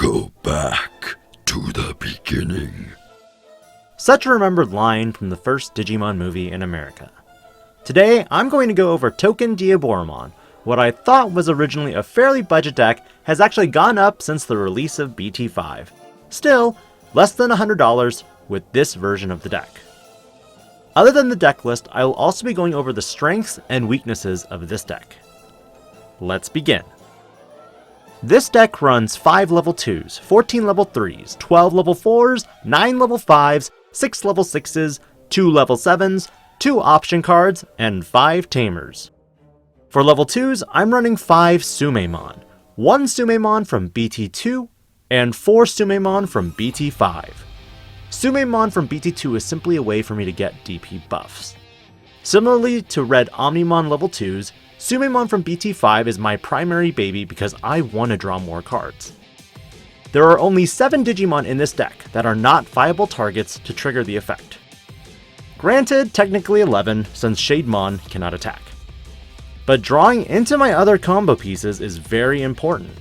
Go back to the beginning. Such a remembered line from the first Digimon movie in America. Today, I'm going to go over Token Diaboromon. What I thought was originally a fairly budget deck has actually gone up since the release of BT5. Still, less than $100 with this version of the deck. Other than the deck list, I will also be going over the strengths and weaknesses of this deck. Let's begin. This deck runs 5 level 2s, 14 level 3s, 12 level 4s, 9 level 5s, 6 level 6s, 2 level 7s, 2 option cards, and 5 tamers. For level 2s, I'm running 5 Sumemon, 1 Sumemon from BT2, and 4 Sumemon from BT5. Sumemon from BT2 is simply a way for me to get DP buffs. Similarly to Red Omnimon level 2s, Sumemon from BT5 is my primary baby because I want to draw more cards. There are only 7 Digimon in this deck that are not viable targets to trigger the effect. Granted, technically 11 since Shademon cannot attack. But drawing into my other combo pieces is very important.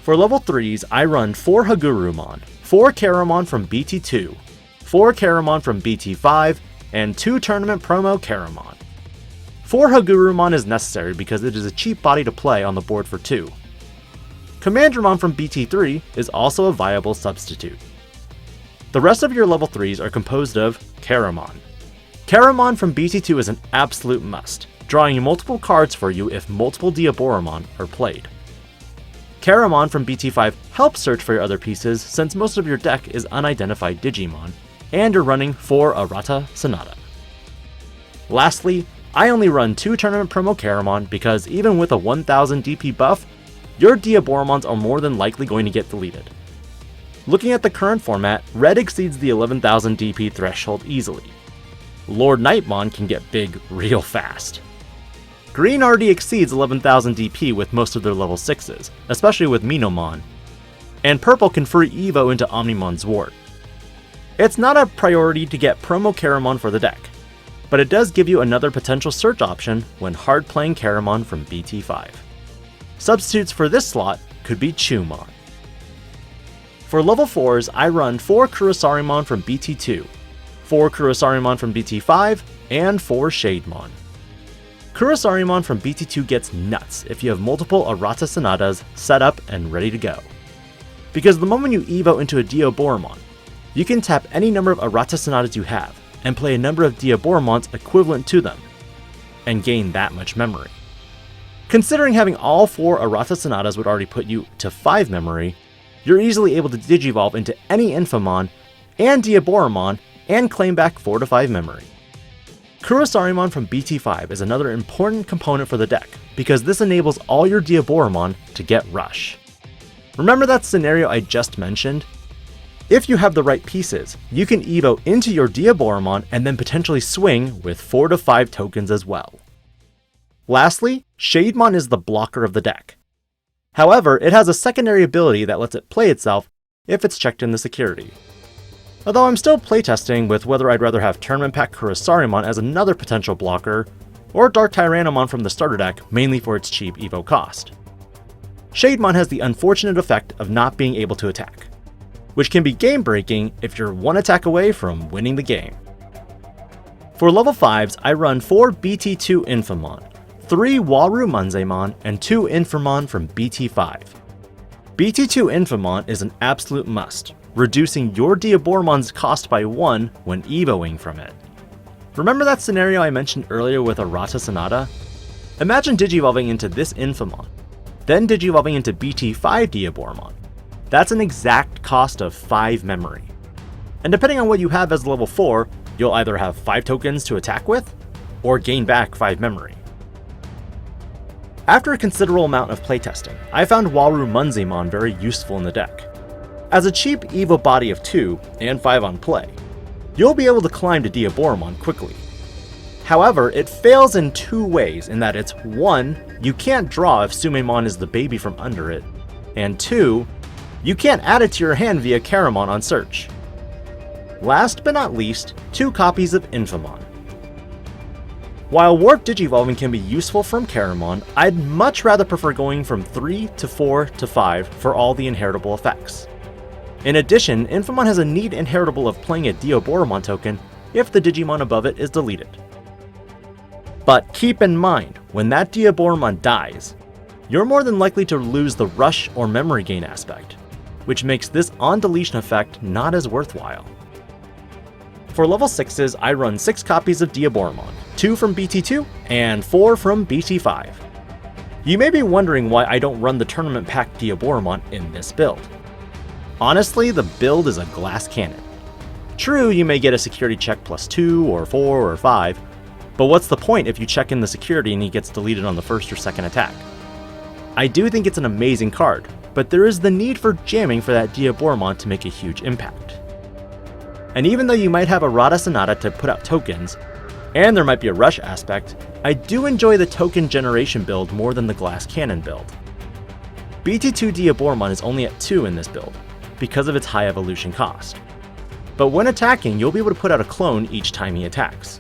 For level 3s, I run 4 Hagurumon, 4 Karamon from BT2, 4 Karamon from BT5, and 2 Tournament Promo Karamon. 4 Hagurumon is necessary because it is a cheap body to play on the board for 2. Commandramon from BT3 is also a viable substitute. The rest of your level 3s are composed of Karamon. Karamon from BT2 is an absolute must, drawing multiple cards for you if multiple Diaboromon are played. Karamon from BT5 helps search for your other pieces since most of your deck is unidentified Digimon, and you're running 4 Arata Sanada. Lastly, I only run 2 Tournament Promo Karamon because even with a 1000 DP buff, your Diaboromons are more than likely going to get deleted. Looking at the current format, Red exceeds the 11,000 DP threshold easily. Lord Nightmon can get big real fast. Green already exceeds 11,000 DP with most of their level 6s, especially with Minomon, and Purple can free Evo into Omnimon's Ward. It's not a priority to get Promo Karamon for the deck, but it does give you another potential search option when hard playing Karamon from BT5. Substitutes for this slot could be Chumon. For level 4s, I run 4 Kurosarimon from BT2, 4 Kurosarimon from BT5, and 4 Shademon. Kurosarimon from BT2 gets nuts if you have multiple Arata Sanadas set up and ready to go. Because the moment you Evo into a Diaboromon, you can tap any number of Arata Sanadas you have and play a number of Diaboromons equivalent to them, and gain that much memory. Considering having all 4 Arata Sanadas would already put you to 5 memory, you're easily able to Digivolve into any Infamon and Diaboromon and claim back 4 to 5 memory. Kurosarimon from BT5 is another important component for the deck, because this enables all your Diaboromon to get Rush. Remember that scenario I just mentioned? If you have the right pieces, you can Evo into your Diaboromon and then potentially swing with 4 to 5 tokens as well. Lastly, Shademon is the blocker of the deck. However, it has a secondary ability that lets it play itself if it's checked in the security. Although I'm still playtesting with whether I'd rather have Tournament Pack Kurosarimon as another potential blocker, or Dark Tyrannomon from the starter deck mainly for its cheap Evo cost. Shademon has the unfortunate effect of not being able to attack, which can be game breaking if you're 1 attack away from winning the game. For level 5s, I run 4 BT2 Infamon, 3 Waru Munzemon, and 2 Infamon from BT5. BT2 Infamon is an absolute must, reducing your Diaboromon's cost by 1 when Evoing from it. Remember that scenario I mentioned earlier with Arata Sanada? Imagine Digivolving into this Infamon, then Digivolving into BT5 Diaboromon. That's an exact cost of 5 memory. And depending on what you have as level 4, you'll either have 5 tokens to attack with, or gain back 5 memory. After a considerable amount of playtesting, I found Waru Munzemon very useful in the deck. As a cheap Evo body of 2 and 5 on play, you'll be able to climb to Diaboromon quickly. However, it fails in 2 ways in that it's 1, you can't draw if Sumemon is the baby from under it, and 2, you can't add it to your hand via Karamon on search. Last but not least, 2 copies of Infamon. While warp digivolving can be useful from Caramon, I'd much rather prefer going from 3 to 4 to 5 for all the inheritable effects. In addition, Infamon has a neat inheritable of playing a Diaboromon token if the Digimon above it is deleted. But keep in mind, when that Diaboromon dies, you're more than likely to lose the rush or memory gain aspect, which makes this on-deletion effect not as worthwhile. For level 6s, I run 6 copies of Diaboromon, 2 from BT2 and 4 from BT5. You may be wondering why I don't run the tournament pack Diaboromon in this build. Honestly, the build is a glass cannon. True, you may get a security check plus 2 or 4 or 5, but what's the point if you check in the security and he gets deleted on the first or second attack? I do think it's an amazing card, but there is the need for jamming for that Diaboromon to make a huge impact. And even though you might have Arata Sanada to put out tokens, and there might be a rush aspect, I do enjoy the token generation build more than the glass cannon build. BT2 Diaboromon is only at 2 in this build, because of its high evolution cost. But when attacking, you'll be able to put out a clone each time he attacks.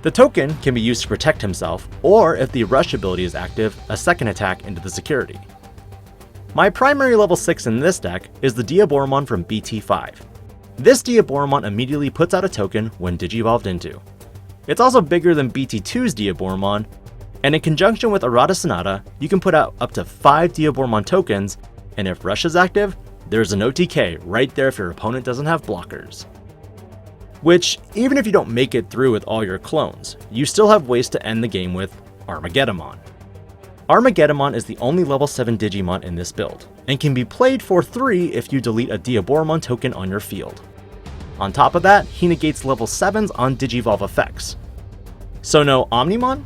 The token can be used to protect himself, or if the rush ability is active, a second attack into the security. My primary level 6 in this deck is the Diaboromon from BT5. This Diaboromon immediately puts out a token when digivolved into. It's also bigger than BT2's Diaboromon, and in conjunction with Arata Sanada, you can put out up to 5 Diaboromon tokens, and if rush is active, there's an OTK right there if your opponent doesn't have blockers. Which, even if you don't make it through with all your clones, you still have ways to end the game with Armageddemon. Armageddemon is the only level 7 Digimon in this build, and can be played for 3 if you delete a Diaboromon token on your field. On top of that, he negates level 7s on Digivolve effects. So no Omnimon,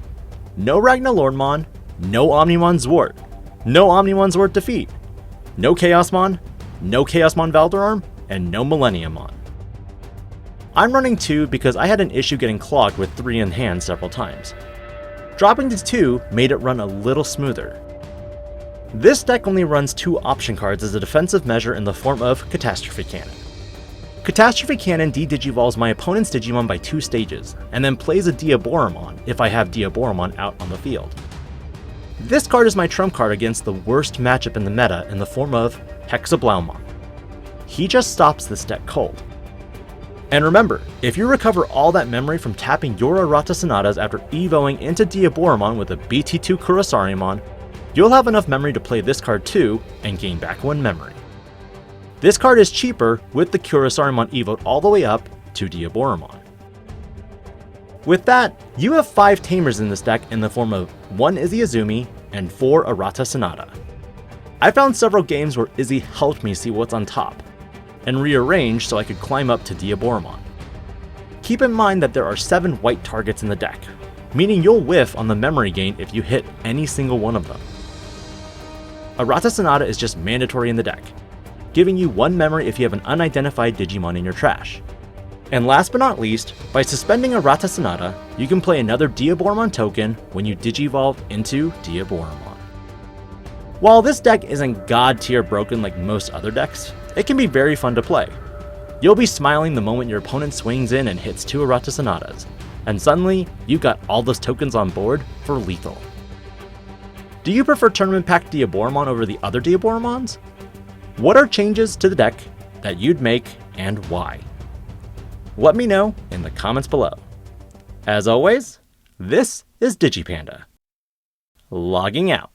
no Ragnalornmon, no Omnimon Zwart, no Omnimon Zwart Defeat, no Chaosmon, no Chaosmon Valderarm, and no Millenniummon. I'm running 2 because I had an issue getting clogged with 3 in hand several times. Dropping to 2 made it run a little smoother. This deck only runs 2 option cards as a defensive measure in the form of Catastrophe Cannon. Catastrophe Cannon de-digivolves my opponent's Digimon by 2 stages, and then plays a Diaboromon if I have Diaboromon out on the field. This card is my trump card against the worst matchup in the meta in the form of Hexablaumon. He just stops this deck cold. And remember, if you recover all that memory from tapping your Arata Sanadas after evoing into Diaboromon with a BT2 Kurosariumon, you'll have enough memory to play this card too and gain back 1 memory. This card is cheaper with the Kurosariumon evoed all the way up to Diaboromon. With that, you have 5 Tamers in this deck in the form of 1 Izzy Azumi and 4 Arata Sanada. I found several games where Izzy helped me see what's on top, and rearrange so I could climb up to Diaboromon. Keep in mind that there are 7 white targets in the deck, meaning you'll whiff on the memory gain if you hit any single one of them. Arata Sanada is just mandatory in the deck, giving you 1 memory if you have an unidentified Digimon in your trash. And last but not least, by suspending Arata Sanada, you can play another Diaboromon token when you digivolve into Diaboromon. While this deck isn't god tier broken like most other decks, it can be very fun to play. You'll be smiling the moment your opponent swings in and hits 2 Arata Sanadas, and suddenly, you've got all those tokens on board for lethal. Do you prefer Tournament Pack Diaboromon over the other Diaboromons? What are changes to the deck that you'd make and why? Let me know in the comments below. As always, this is DIGI-PANDA. Logging out.